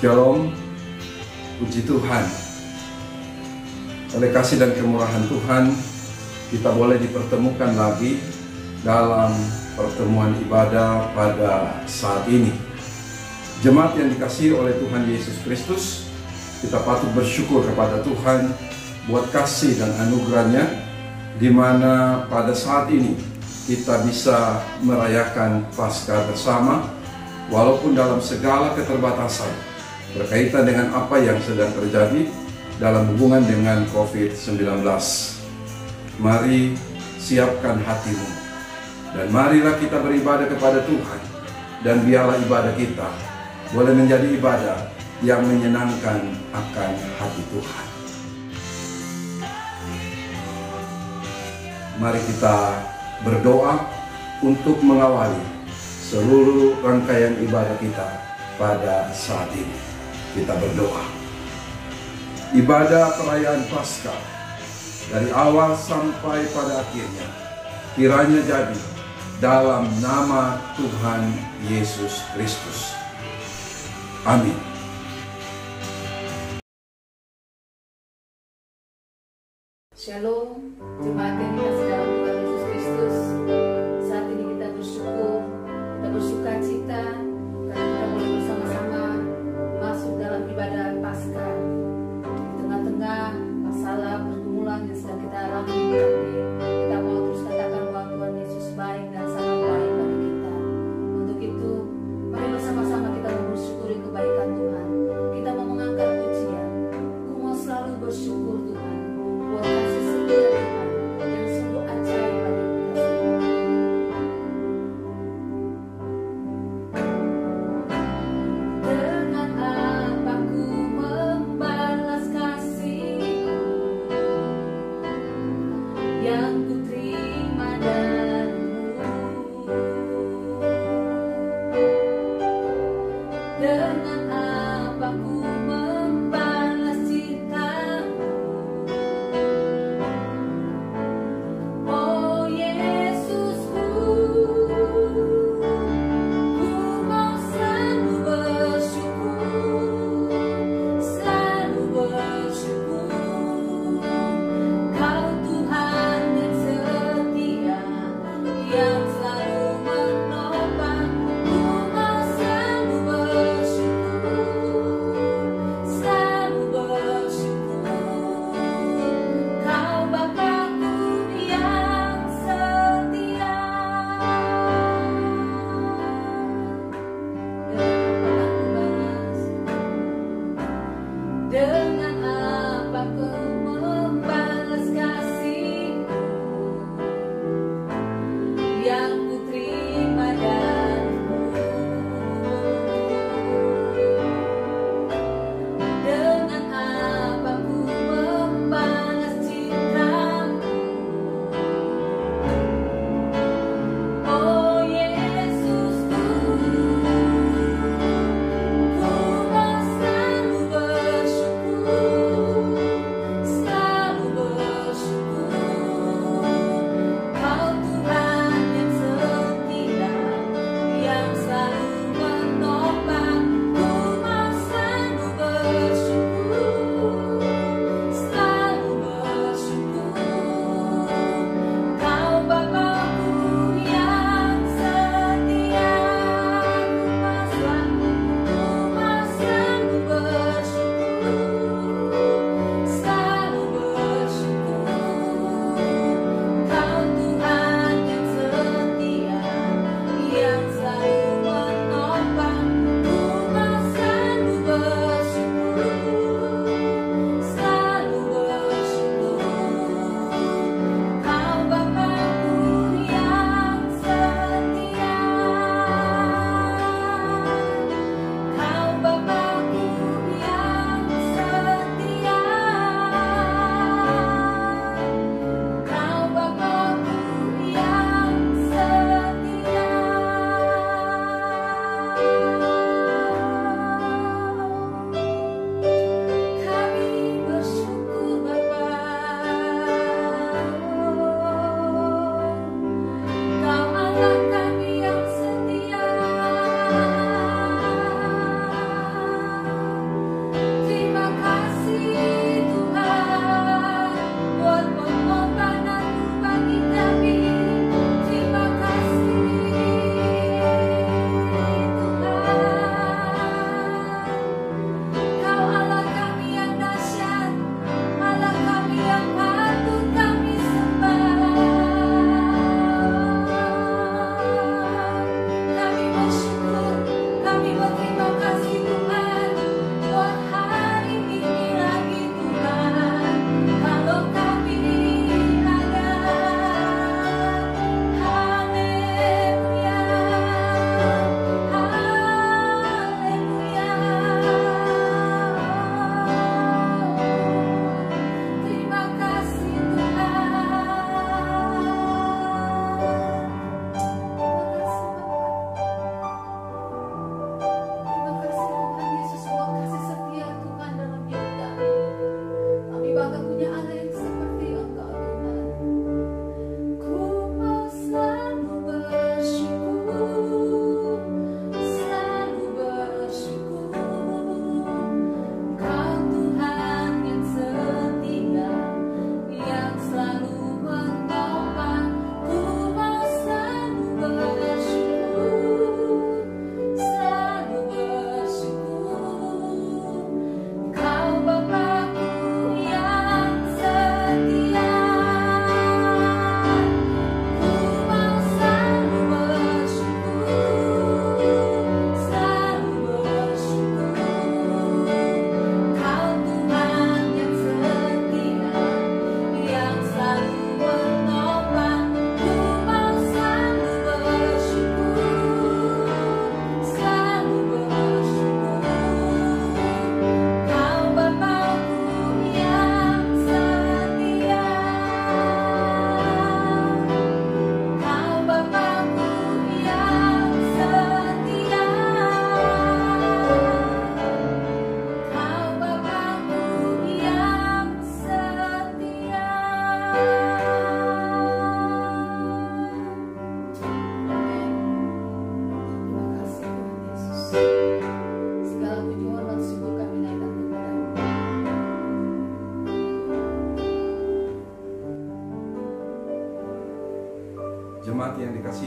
Shalom, puji Tuhan. Oleh kasih dan kemurahan Tuhan, kita boleh dipertemukan lagi dalam pertemuan ibadah pada saat ini. Jemaat yang dikasihi oleh Tuhan Yesus Kristus, kita patut bersyukur kepada Tuhan buat kasih dan anugerahnya, di mana pada saat ini kita bisa merayakan Paskah bersama, walaupun dalam segala keterbatasan berkaitan dengan apa yang sedang terjadi dalam hubungan dengan COVID-19. Mari siapkan hatimu, dan marilah kita beribadah kepada Tuhan, dan biarlah ibadah kita boleh menjadi ibadah yang menyenangkan akan hati Tuhan. Mari kita berdoa untuk mengawali seluruh rangkaian ibadah kita pada saat ini. Kita berdoa. Ibadah perayaan Paskah dari awal sampai pada akhirnya kiranya jadi dalam nama Tuhan Yesus Kristus. Amin. Shalom, jemaat yang dikasihi dalam Tuhan Yesus Kristus. Saat ini kita bersyukur, kita bersukacita karena kita boleh bersama-sama masuk dalam ibadah Paskah. Di tengah-tengah masalah pergumulan yang sedang kita alami, tapi kita mau terus katakan bahwa Tuhan Yesus baik dan sangat baik bagi kita. Untuk itu, mari bersama-sama kita bersyukuri kebaikan Tuhan. Kita mau mengangkat pujian. Ku mau selalu bersyukur Tuhan buat kasih setia Tuhan yang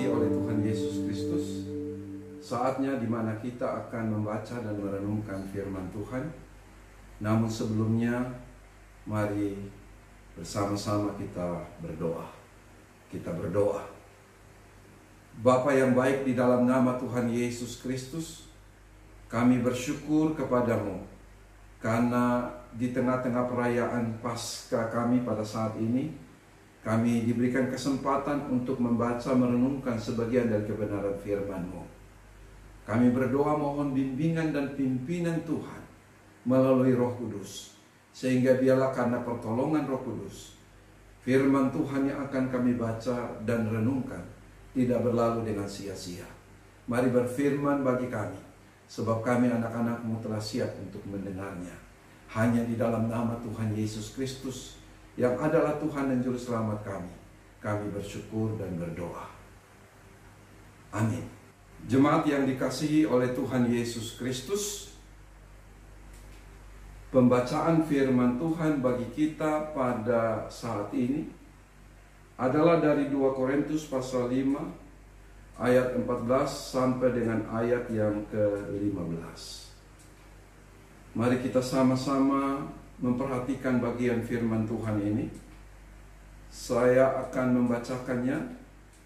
dikasihi oleh Tuhan Yesus Kristus, saatnya di mana kita akan membaca dan merenungkan firman Tuhan. Namun sebelumnya, mari bersama-sama kita berdoa. Kita berdoa. Bapa yang baik, di dalam nama Tuhan Yesus Kristus, kami bersyukur kepadamu karena di tengah-tengah perayaan Paskah kami pada saat ini, kami diberikan kesempatan untuk membaca merenungkan sebagian dari kebenaran firman-Mu. Kami berdoa mohon bimbingan dan pimpinan Tuhan melalui Roh Kudus, sehingga biarlah karena pertolongan Roh Kudus, firman Tuhan yang akan kami baca dan renungkan tidak berlalu dengan sia-sia. Mari berfirman bagi kami, sebab kami anak-anak-Mu telah siap untuk mendengarnya. Hanya di dalam nama Tuhan Yesus Kristus, yang adalah Tuhan dan Juru Selamat kami bersyukur dan berdoa. Amin. Jemaat yang dikasihi oleh Tuhan Yesus Kristus, pembacaan firman Tuhan bagi kita pada saat ini adalah dari 2 Korintus pasal 5 ayat 14 sampai dengan ayat yang ke-15. Mari kita sama-sama memperhatikan bagian firman Tuhan ini. Saya akan membacakannya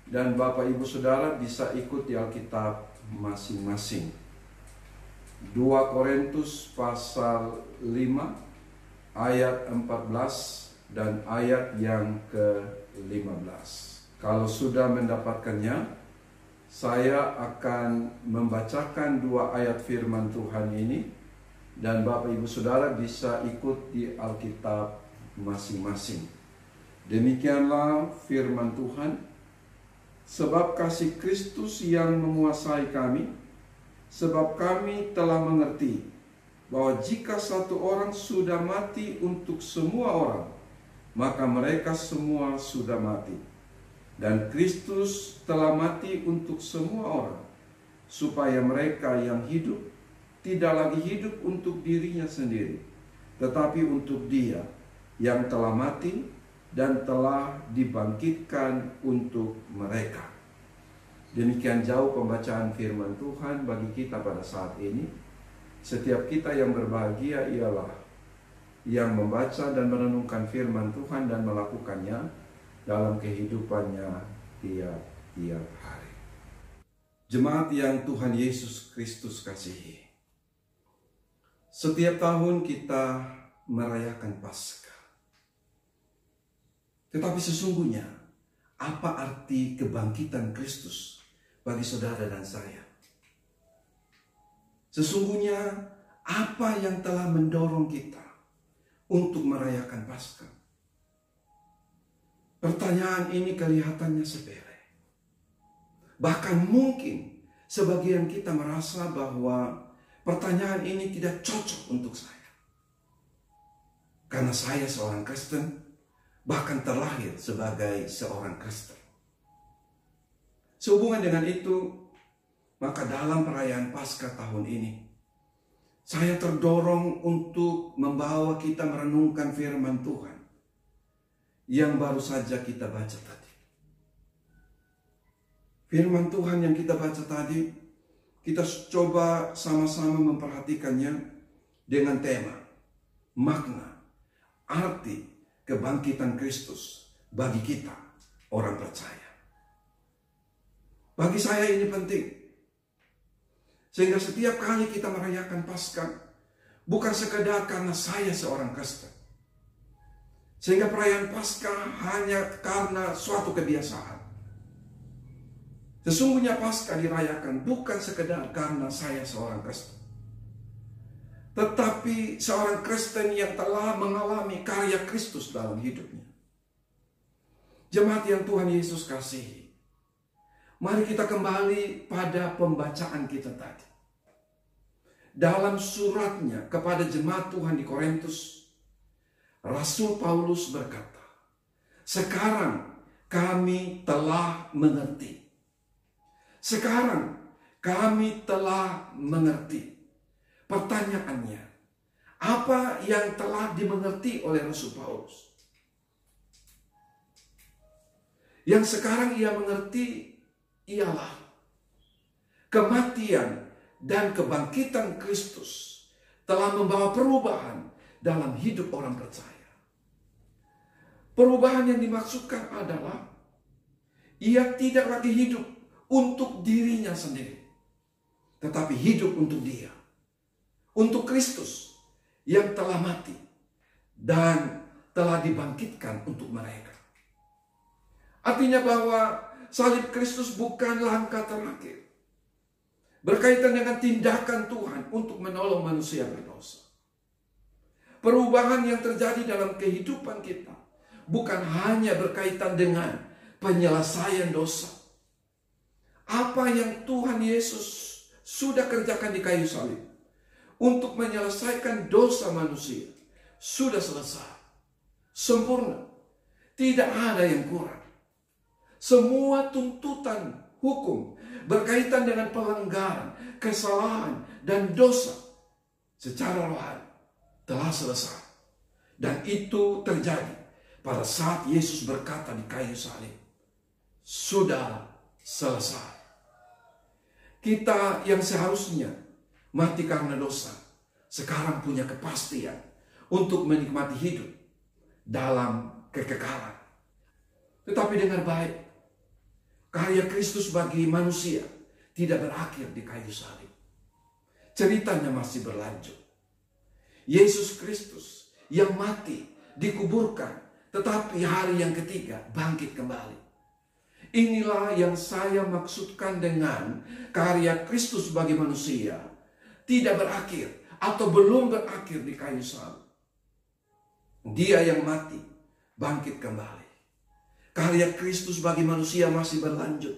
dan Bapak Ibu Saudara bisa ikut di Alkitab masing-masing. 2 Korintus pasal 5 ayat 14 dan ayat yang ke-15. Kalau sudah mendapatkannya, saya akan membacakan 2 ayat firman Tuhan ini dan Bapak Ibu Saudara bisa ikut di Alkitab masing-masing. Demikianlah firman Tuhan. Sebab kasih Kristus yang menguasai kami, sebab kami telah mengerti bahwa jika satu orang sudah mati untuk semua orang, maka mereka semua sudah mati. Dan Kristus telah mati untuk semua orang, supaya mereka yang hidup tidak lagi hidup untuk dirinya sendiri, tetapi untuk Dia yang telah mati dan telah dibangkitkan untuk mereka. Demikian jauh pembacaan firman Tuhan bagi kita pada saat ini. Setiap kita yang berbahagia ialah yang membaca dan merenungkan firman Tuhan dan melakukannya dalam kehidupannya tiap-tiap hari. Jemaat yang Tuhan Yesus Kristus kasihi, setiap tahun kita merayakan Paskah. Tetapi sesungguhnya, apa arti kebangkitan Kristus bagi saudara dan saya? Sesungguhnya, apa yang telah mendorong kita untuk merayakan Paskah? Pertanyaan ini kelihatannya sepele. Bahkan mungkin sebagian kita merasa bahwa pertanyaan ini tidak cocok untuk saya. Karena saya seorang Kristen, bahkan terlahir sebagai seorang Kristen. Sehubungan dengan itu, maka dalam perayaan Paskah tahun ini, saya terdorong untuk membawa kita merenungkan firman Tuhan yang baru saja kita baca tadi. Firman Tuhan yang kita baca tadi, kita coba sama-sama memperhatikannya dengan tema, makna, arti kebangkitan Kristus bagi kita, orang percaya. Bagi saya ini penting. Sehingga setiap kali kita merayakan Paskah, bukan sekedar karena saya seorang Kristen. Sehingga perayaan Paskah hanya karena suatu kebiasaan. Sesungguhnya Paskah dirayakan bukan sekedar karena saya seorang Kristen, tetapi seorang Kristen yang telah mengalami karya Kristus dalam hidupnya. Jemaat yang Tuhan Yesus kasihi, mari kita kembali pada pembacaan kita tadi. Dalam suratnya kepada jemaat Tuhan di Korintus, Rasul Paulus berkata, sekarang kami telah mengerti. Sekarang kami telah mengerti. Pertanyaannya, apa yang telah dimengerti oleh Rasul Paulus? Yang sekarang ia mengerti ialah kematian dan kebangkitan Kristus telah membawa perubahan dalam hidup orang percaya. Perubahan yang dimaksudkan adalah ia tidak lagi hidup untuk dirinya sendiri, tetapi hidup untuk Dia, untuk Kristus yang telah mati dan telah dibangkitkan untuk mereka. Artinya bahwa salib Kristus bukan langkah terakhir berkaitan dengan tindakan Tuhan untuk menolong manusia berdosa. Perubahan yang terjadi dalam kehidupan kita bukan hanya berkaitan dengan penyelesaian dosa. Apa yang Tuhan Yesus sudah kerjakan di kayu salib untuk menyelesaikan dosa manusia sudah selesai, sempurna, tidak ada yang kurang. Semua tuntutan hukum berkaitan dengan pelanggaran, kesalahan, dan dosa secara rohani telah selesai. Dan itu terjadi pada saat Yesus berkata di kayu salib, sudah selesai. Kita yang seharusnya mati karena dosa, sekarang punya kepastian untuk menikmati hidup dalam kekekalan. Tetapi dengar baik, karya Kristus bagi manusia tidak berakhir di kayu salib. Ceritanya masih berlanjut. Yesus Kristus yang mati, dikuburkan, tetapi hari yang ketiga bangkit kembali. Inilah yang saya maksudkan dengan karya Kristus bagi manusia tidak berakhir atau belum berakhir di kayu salib. Dia yang mati, bangkit kembali. Karya Kristus bagi manusia masih berlanjut.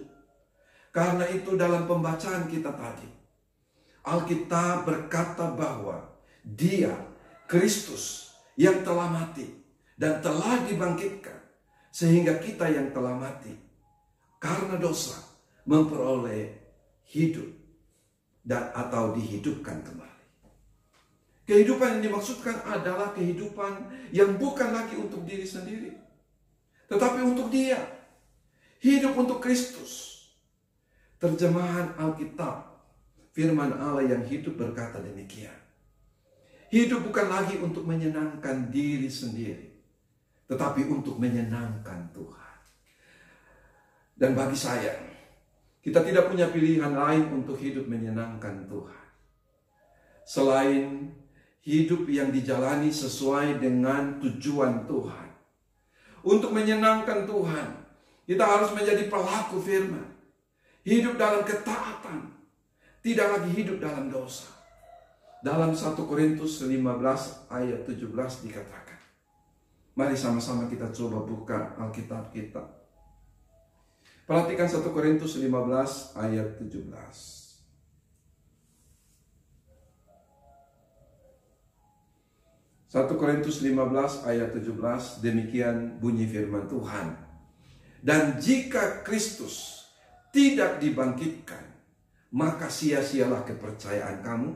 Karena itu dalam pembacaan kita tadi, Alkitab berkata bahwa Dia, Kristus, yang telah mati dan telah dibangkitkan, sehingga kita yang telah mati karena dosa memperoleh hidup dan atau dihidupkan kembali. Kehidupan yang dimaksudkan adalah kehidupan yang bukan lagi untuk diri sendiri, tetapi untuk Dia. Hidup untuk Kristus. Terjemahan Alkitab, firman Allah yang hidup berkata demikian. Hidup bukan lagi untuk menyenangkan diri sendiri, tetapi untuk menyenangkan Tuhan. Dan bagi saya, kita tidak punya pilihan lain untuk hidup menyenangkan Tuhan selain hidup yang dijalani sesuai dengan tujuan Tuhan. Untuk menyenangkan Tuhan, kita harus menjadi pelaku firman. Hidup dalam ketaatan, tidak lagi hidup dalam dosa. Dalam 1 Korintus 15 ayat 17 dikatakan. Mari sama-sama kita coba buka Alkitab kita. Perhatikan 1 Korintus 15 ayat 17. 1 Korintus 15 ayat 17, demikian bunyi firman Tuhan. Dan jika Kristus tidak dibangkitkan, maka sia-sialah kepercayaan kamu,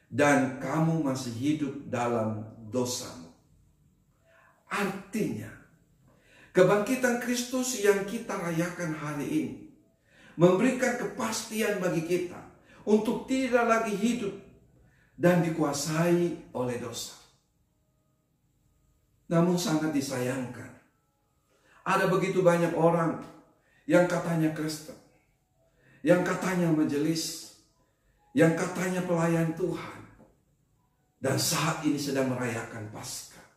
dan kamu masih hidup dalam dosamu. Artinya, kebangkitan Kristus yang kita rayakan hari ini memberikan kepastian bagi kita untuk tidak lagi hidup dan dikuasai oleh dosa. Namun sangat disayangkan, ada begitu banyak orang yang katanya Kristen, yang katanya majelis, yang katanya pelayan Tuhan, dan saat ini sedang merayakan Paskah,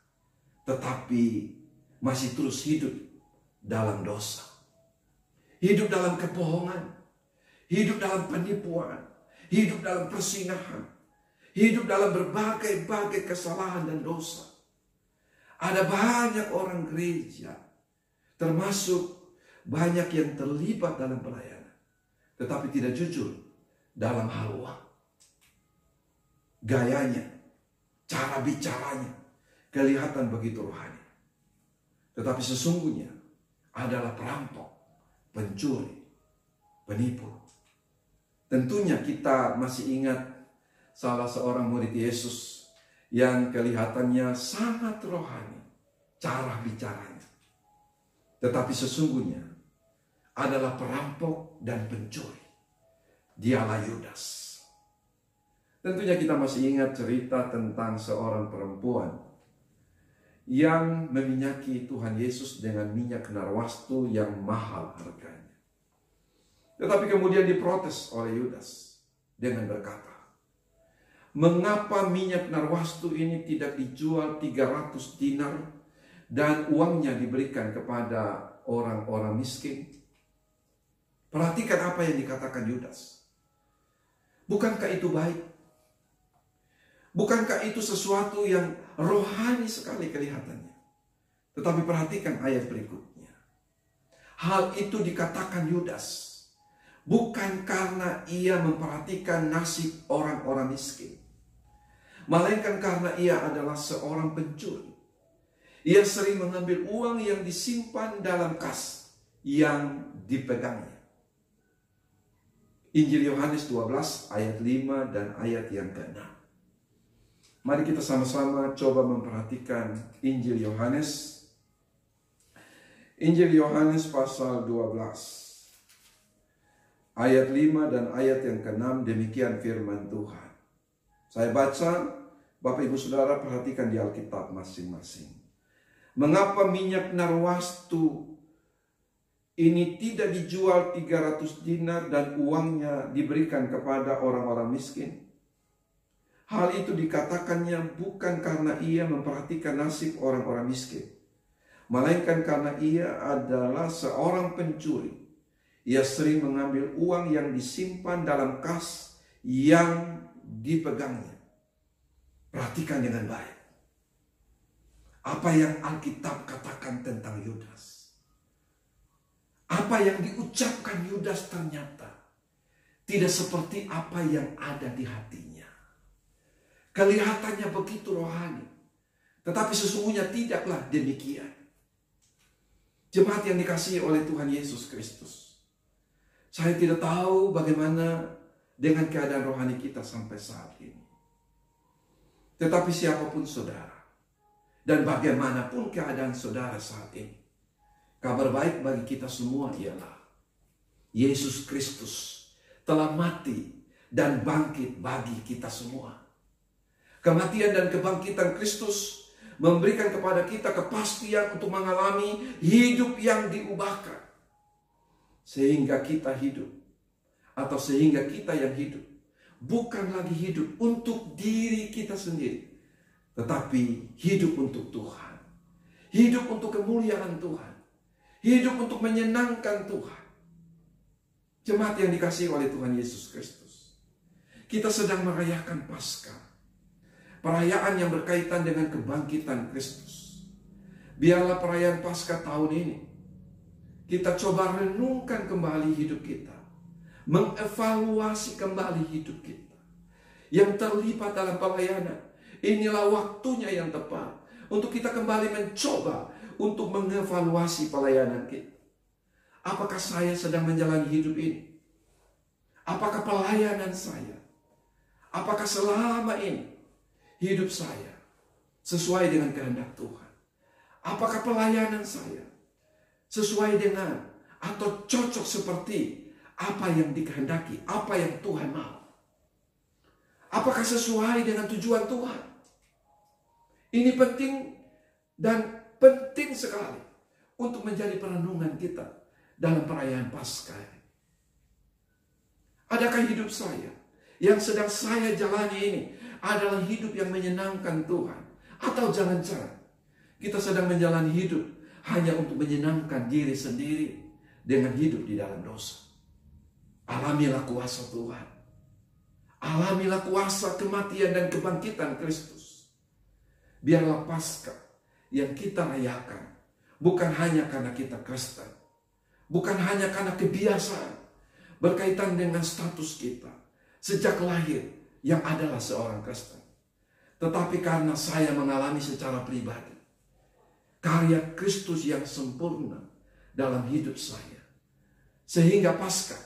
tetapi masih terus hidup dalam dosa, hidup dalam kebohongan, hidup dalam penipuan, hidup dalam persinggahan, hidup dalam berbagai-bagai kesalahan dan dosa. Ada banyak orang gereja, termasuk banyak yang terlibat dalam pelayanan, tetapi tidak jujur dalam hal uang. Gayanya, cara bicaranya, kelihatan begitu rohani. Tetapi sesungguhnya adalah perampok, pencuri, penipu. Tentunya kita masih ingat salah seorang murid Yesus yang kelihatannya sangat rohani cara bicaranya. Tetapi sesungguhnya adalah perampok dan pencuri. Dialah Yudas. Tentunya kita masih ingat cerita tentang seorang perempuan yang meminyaki Tuhan Yesus dengan minyak narwastu yang mahal harganya. Tetapi kemudian diprotes oleh Yudas dengan berkata, "Mengapa minyak narwastu ini tidak dijual 300 dinar dan uangnya diberikan kepada orang-orang miskin?" Perhatikan apa yang dikatakan Yudas. Bukankah itu baik? Bukankah itu sesuatu yang rohani sekali kelihatannya? Tetapi perhatikan ayat berikutnya. Hal itu dikatakan Yudas bukan karena ia memperhatikan nasib orang-orang miskin, melainkan karena ia adalah seorang pencuri. Ia sering mengambil uang yang disimpan dalam kas yang dipegangnya. Injil Yohanes 12 ayat 5 dan ayat yang ke-6. Mari kita sama-sama coba memperhatikan Injil Yohanes. Injil Yohanes pasal 12. Ayat 5 dan ayat yang ke-6, demikian firman Tuhan. Saya baca, Bapak Ibu Saudara perhatikan di Alkitab masing-masing. Mengapa minyak narwastu ini tidak dijual 300 dinar dan uangnya diberikan kepada orang-orang miskin? Hal itu dikatakannya bukan karena ia memperhatikan nasib orang-orang miskin, melainkan karena ia adalah seorang pencuri. Ia sering mengambil uang yang disimpan dalam kas yang dipegangnya. Perhatikan dengan baik apa yang Alkitab katakan tentang Yudas. Apa yang diucapkan Yudas ternyata tidak seperti apa yang ada di hatinya. Kelihatannya begitu rohani, tetapi sesungguhnya tidaklah demikian. Jemaat yang dikasihi oleh Tuhan Yesus Kristus, saya tidak tahu bagaimana dengan keadaan rohani kita sampai saat ini. Tetapi siapapun saudara, dan bagaimanapun keadaan saudara saat ini, kabar baik bagi kita semua ialah Yesus Kristus telah mati dan bangkit bagi kita semua. Kematian dan kebangkitan Kristus memberikan kepada kita kepastian untuk mengalami hidup yang diubahkan. Sehingga kita hidup, atau sehingga kita yang hidup, bukan lagi hidup untuk diri kita sendiri, tetapi hidup untuk Tuhan. Hidup untuk kemuliaan Tuhan. Hidup untuk menyenangkan Tuhan. Jemaat yang dikasihi oleh Tuhan Yesus Kristus, kita sedang merayakan Paskah. Perayaan yang berkaitan dengan kebangkitan Kristus. Biarlah perayaan Paskah tahun ini kita coba renungkan kembali hidup kita, mengevaluasi kembali hidup kita yang terlibat dalam pelayanan. Inilah waktunya yang tepat untuk kita kembali mencoba untuk mengevaluasi pelayanan kita. Apakah saya sedang menjalani hidup ini? Apakah pelayanan saya? Apakah selama ini hidup saya sesuai dengan kehendak Tuhan? Apakah pelayanan saya sesuai dengan atau cocok seperti apa yang dikehendaki, apa yang Tuhan mau? Apakah sesuai dengan tujuan Tuhan? Ini penting dan penting sekali untuk menjadi perenungan kita dalam perayaan Paskah. Adakah hidup saya yang sedang saya jalani ini adalah hidup yang menyenangkan Tuhan? Atau jangan-jangan kita sedang menjalani hidup hanya untuk menyenangkan diri sendiri dengan hidup di dalam dosa? Alamilah kuasa Tuhan. Alamilah kuasa kematian dan kebangkitan Kristus. Biarlah Paskah yang kita rayakan bukan hanya karena kita Kristen, bukan hanya karena kebiasaan berkaitan dengan status kita sejak lahir yang adalah seorang Kristen, tetapi karena saya mengalami secara pribadi karya Kristus yang sempurna dalam hidup saya, sehingga Paskah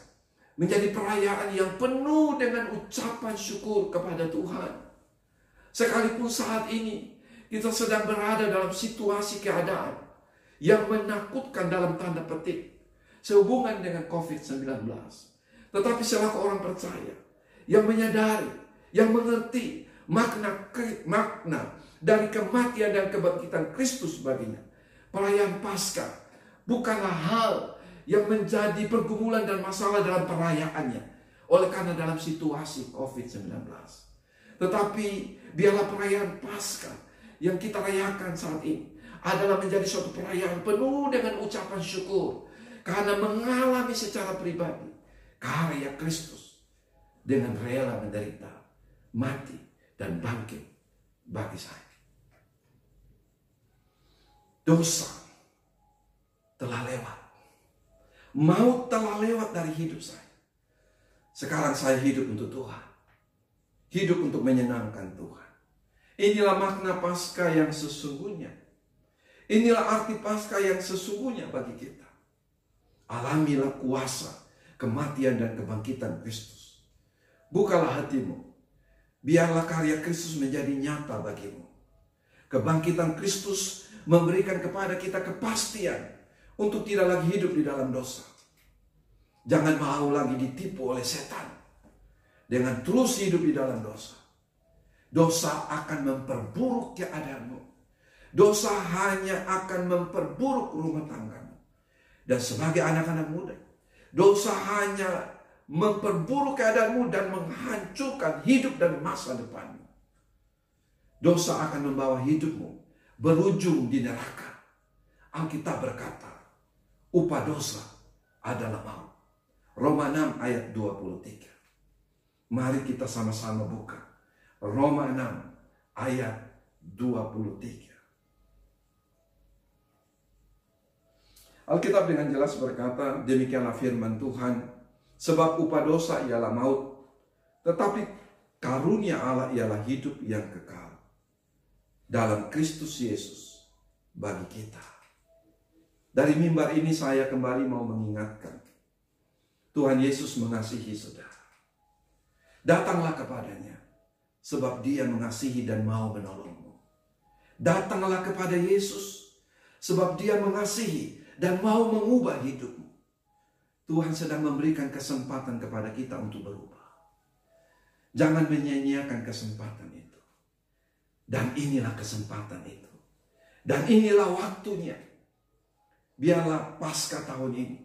menjadi perayaan yang penuh dengan ucapan syukur kepada Tuhan. Sekalipun saat ini kita sedang berada dalam situasi keadaan yang menakutkan dalam tanda petik, sehubungan dengan COVID-19. Tetapi selaku orang percaya yang menyadari, yang mengerti makna dari kematian dan kebangkitan Kristus baginya, perayaan Paskah bukanlah hal yang menjadi pergumulan dan masalah dalam perayaannya oleh karena dalam situasi COVID-19. Tetapi biarlah perayaan Paskah yang kita rayakan saat ini adalah menjadi suatu perayaan penuh dengan ucapan syukur karena mengalami secara pribadi karya Kristus dengan rela menderita, mati, dan bangkit bagi saya. Dosa telah lewat, maut telah lewat dari hidup saya. Sekarang saya hidup untuk Tuhan, hidup untuk menyenangkan Tuhan. Inilah makna Paskah yang sesungguhnya. Inilah arti Paskah yang sesungguhnya bagi kita. Alamilah kuasa kematian dan kebangkitan Kristus. Bukalah hatimu. Biarlah karya Kristus menjadi nyata bagimu. Kebangkitan Kristus memberikan kepada kita kepastian untuk tidak lagi hidup di dalam dosa. Jangan mau lagi ditipu oleh setan dengan terus hidup di dalam dosa. Dosa akan memperburuk keadaanmu. Dosa hanya akan memperburuk rumah tanggamu. Dan sebagai anak-anak muda, dosa hanya memperburuk keadaanmu dan menghancurkan hidup dan masa depanmu. Dosa akan membawa hidupmu berujung di neraka. Alkitab berkata, upah dosa adalah maut. Roma 6 ayat 23. Mari kita sama-sama buka Roma 6 ayat 23. Alkitab dengan jelas berkata, demikianlah firman Tuhan, sebab upah dosa ialah maut, tetapi karunia Allah ialah hidup yang kekal dalam Kristus Yesus bagi kita. Dari mimbar ini saya kembali mau mengingatkan, Tuhan Yesus mengasihi saudara. Datanglah kepadanya, sebab Dia mengasihi dan mau menolongmu. Datanglah kepada Yesus, sebab Dia mengasihi dan mau mengubah hidupmu. Tuhan sedang memberikan kesempatan kepada kita untuk berubah. Jangan menyia-nyiakan kesempatan itu. Dan inilah kesempatan itu. Dan inilah waktunya. Biarlah Paskah tahun ini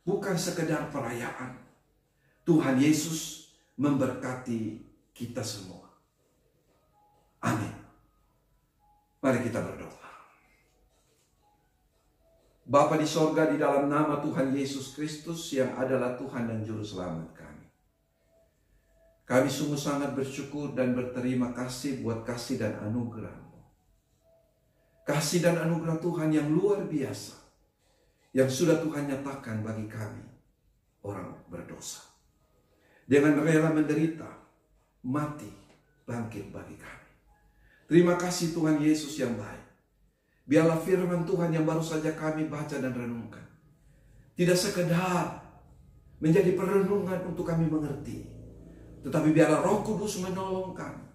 bukan sekedar perayaan. Tuhan Yesus memberkati kita semua. Amin. Mari kita berdoa. Bapa di sorga, di dalam nama Tuhan Yesus Kristus yang adalah Tuhan dan Juru Selamat kami. Kami sungguh sangat bersyukur dan berterima kasih buat kasih dan anugerah-Mu. Kasih dan anugerah Tuhan yang luar biasa, yang sudah Tuhan nyatakan bagi kami, orang berdosa. Dengan rela menderita, mati, bangkit bagi kami. Terima kasih Tuhan Yesus yang baik. Biarlah firman Tuhan yang baru saja kami baca dan renungkan tidak sekedar menjadi perenungan untuk kami mengerti, tetapi biarlah Roh Kudus menolong kami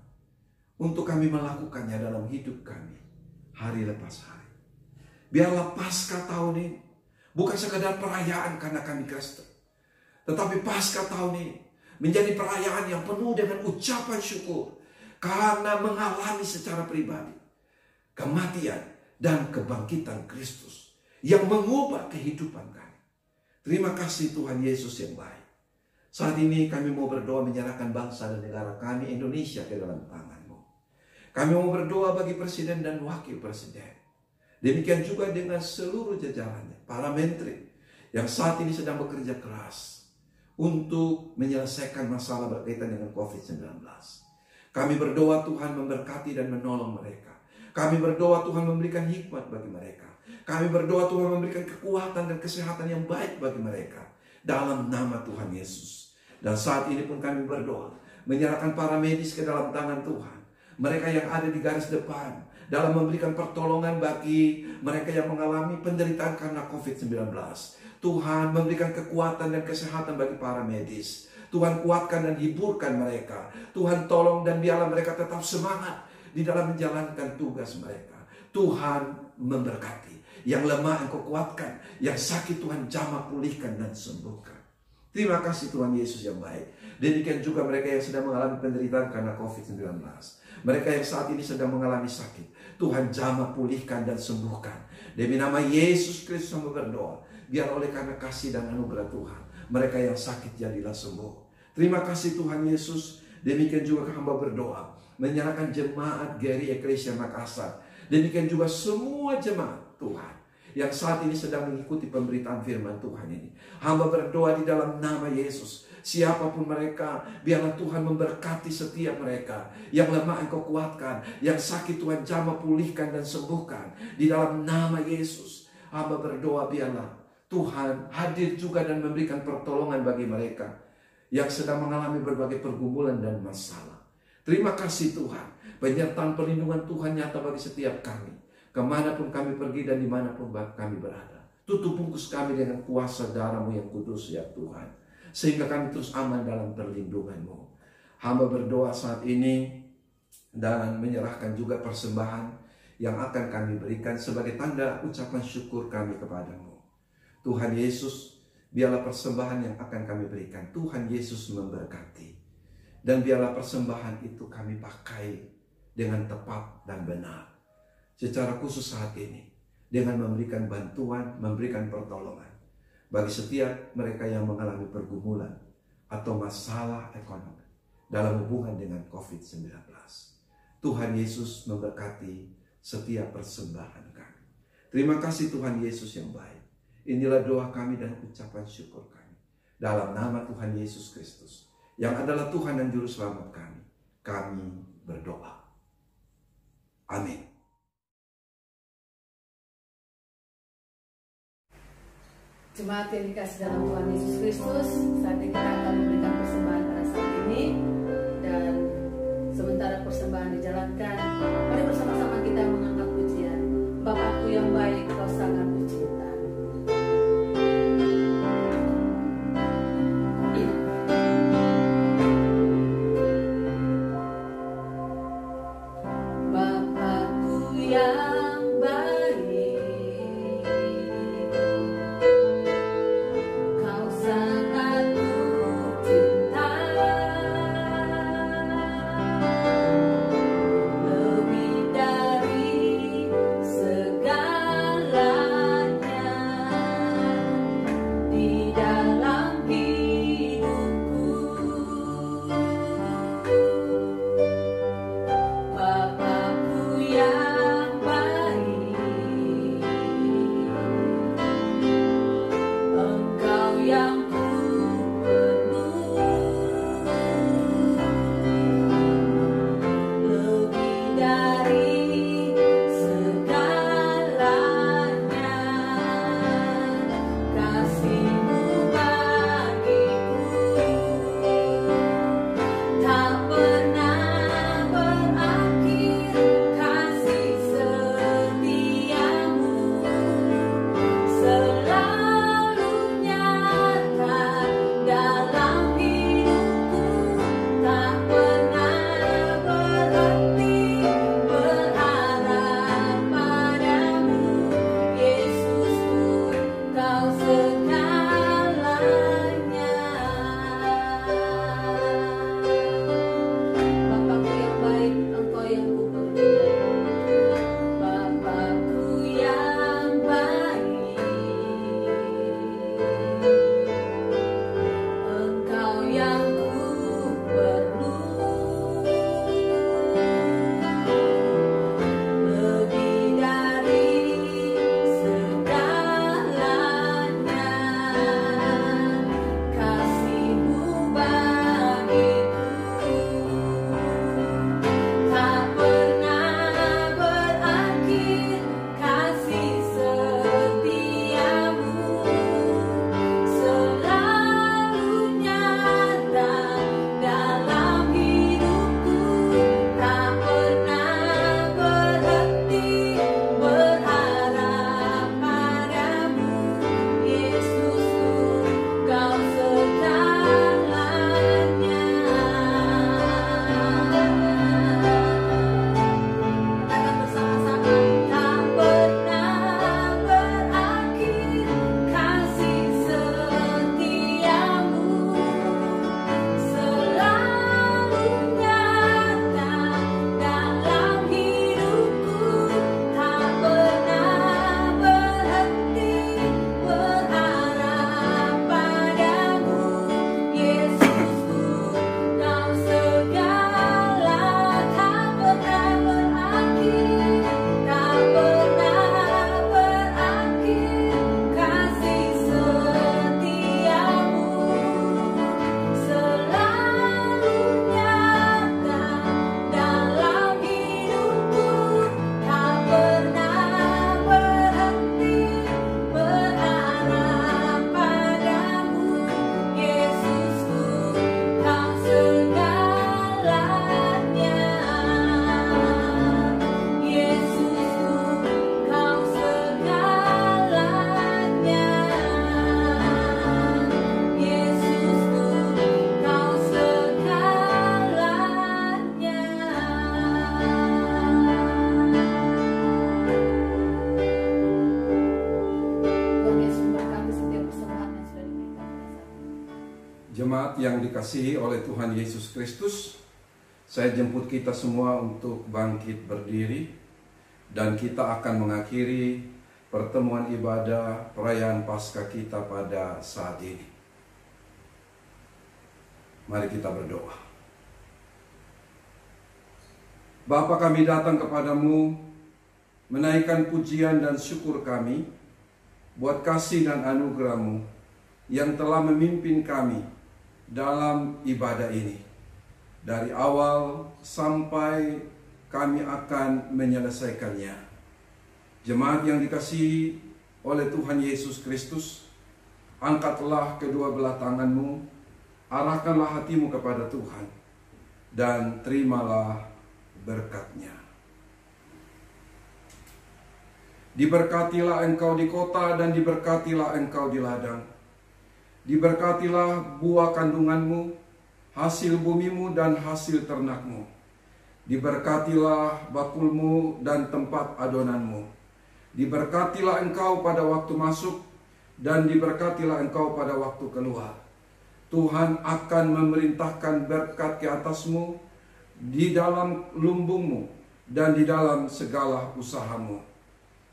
untuk kami melakukannya dalam hidup kami hari lepas hari. Biarlah Paskah tahun ini bukan sekedar perayaan karena kami Kristen, tetapi Paskah tahun ini menjadi perayaan yang penuh dengan ucapan syukur karena mengalami secara pribadi kematian dan kebangkitan Kristus yang mengubah kehidupan kami. Terima kasih Tuhan Yesus yang baik. Saat ini kami mau berdoa menyerahkan bangsa dan negara kami Indonesia ke dalam tangan-Mu. Kami mau berdoa bagi Presiden dan Wakil Presiden. Demikian juga dengan seluruh jajarannya, para menteri yang saat ini sedang bekerja keras untuk menyelesaikan masalah berkaitan dengan COVID-19. Kami berdoa Tuhan memberkati dan menolong mereka. Kami berdoa Tuhan memberikan hikmat bagi mereka. Kami berdoa Tuhan memberikan kekuatan dan kesehatan yang baik bagi mereka. Dalam nama Tuhan Yesus. Dan saat ini pun kami berdoa menyerahkan para medis ke dalam tangan Tuhan. Mereka yang ada di garis depan dalam memberikan pertolongan bagi mereka yang mengalami penderitaan karena COVID-19. Tuhan memberikan kekuatan dan kesehatan bagi para medis. Tuhan kuatkan dan hiburkan mereka. Tuhan tolong dan biarlah mereka tetap semangat di dalam menjalankan tugas mereka. Tuhan memberkati. Yang lemah Engkau kuatkan, yang sakit Tuhan jamah pulihkan dan sembuhkan. Terima kasih Tuhan Yesus yang baik. Demikian juga mereka yang sedang mengalami penderitaan karena COVID-19. Mereka yang saat ini sedang mengalami sakit, Tuhan jamah pulihkan dan sembuhkan. Demi nama Yesus Kristus hamba berdoa, biar oleh karena kasih dan anugerah Tuhan, mereka yang sakit jadilah sembuh. Terima kasih Tuhan Yesus. Demikian juga hamba berdoa, menyerahkan jemaat Geri Eklesia Makassar. Demikian juga semua jemaat Tuhan yang saat ini sedang mengikuti pemberitaan firman Tuhan ini. Hamba berdoa di dalam nama Yesus. Siapapun mereka, biarlah Tuhan memberkati setiap mereka. Yang lemah Engkau kuatkan, yang sakit Tuhan jamah pulihkan dan sembuhkan. Di dalam nama Yesus, hamba berdoa biarlah Tuhan hadir juga dan memberikan pertolongan bagi mereka yang sedang mengalami berbagai pergumulan dan masalah. Terima kasih Tuhan, penyertaan perlindungan Tuhan nyata bagi setiap kami. Kemanapun kami pergi dan dimanapun kami berada. Tutup bungkus kami dengan kuasa darah-Mu yang kudus ya Tuhan, sehingga kami terus aman dalam perlindungan-Mu. Hamba berdoa saat ini dan menyerahkan juga persembahan yang akan kami berikan sebagai tanda ucapan syukur kami kepadamu. Tuhan Yesus, biarlah persembahan yang akan kami berikan, Tuhan Yesus memberkati. Dan biarlah persembahan itu kami pakai dengan tepat dan benar. Secara khusus saat ini, dengan memberikan bantuan, memberikan pertolongan bagi setiap mereka yang mengalami pergumulan atau masalah ekonomi dalam hubungan dengan COVID-19. Tuhan Yesus memberkati setiap persembahan kami. Terima kasih Tuhan Yesus yang baik. Inilah doa kami dan ucapan syukur kami. Dalam nama Tuhan Yesus Kristus, yang adalah Tuhan dan Juru Selamat kami berdoa. Amin. Jemaat yang dikasih dalam Tuhan Yesus Kristus, saat ini kita akan memberikan persembahan pada saat ini. Dan sementara persembahan dijalankan, mari bersama-sama kita mengangkat pujian. Bapakku yang baik, Kau sangat kucinta. Bapakku yang baik, Kau sangat kucinta. Jemaat yang dikasihi oleh Tuhan Yesus Kristus, saya jemput kita semua untuk bangkit berdiri dan kita akan mengakhiri pertemuan ibadah perayaan Paskah kita pada saat ini. Mari kita berdoa. Bapa, kami datang kepadamu menaikkan pujian dan syukur kami buat kasih dan anugerah-Mu yang telah memimpin kami dalam ibadah ini. Dari awal sampai kami akan menyelesaikannya. Jemaat yang dikasihi oleh Tuhan Yesus Kristus, angkatlah kedua belah tangan-Mu, arahkanlah hatimu kepada Tuhan, dan terimalah berkat-Nya. Diberkatilah engkau di kota dan diberkatilah engkau di ladang. Diberkatilah buah kandunganmu, hasil bumimu dan hasil ternakmu. Diberkatilah bakulmu dan tempat adonanmu. Diberkatilah engkau pada waktu masuk dan diberkatilah engkau pada waktu keluar. Tuhan akan memerintahkan berkat ke atasmu di dalam lumbungmu dan di dalam segala usahamu.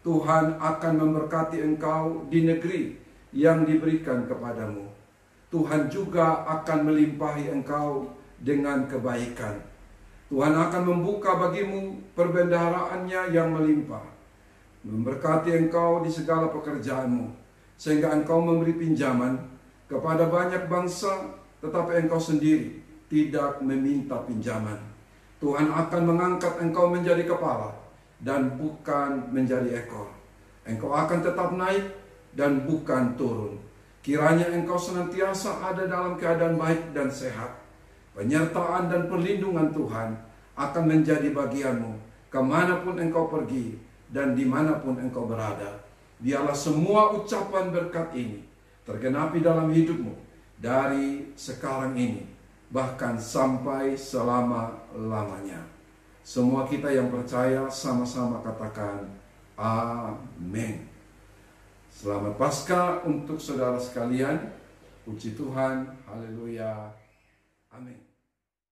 Tuhan akan memberkati engkau di negeri yang diberikan kepadamu. Tuhan juga akan melimpahi engkau dengan kebaikan. Tuhan akan membuka bagimu perbendaharaannya yang melimpah, memberkati engkau di segala pekerjaanmu, sehingga engkau memberi pinjaman kepada banyak bangsa, tetapi engkau sendiri tidak meminta pinjaman. Tuhan akan mengangkat engkau menjadi kepala dan bukan menjadi ekor. Engkau akan tetap naik dan bukan turun. Kiranya engkau senantiasa ada dalam keadaan baik dan sehat. Penyertaan dan perlindungan Tuhan akan menjadi bagianmu kemanapun engkau pergi dan dimanapun engkau berada. Biarlah semua ucapan berkat ini tergenapi dalam hidupmu dari sekarang ini bahkan sampai selama-lamanya. Semua kita yang percaya sama-sama katakan amin. Selamat Paskah untuk saudara sekalian. Puji Tuhan, haleluya, amin.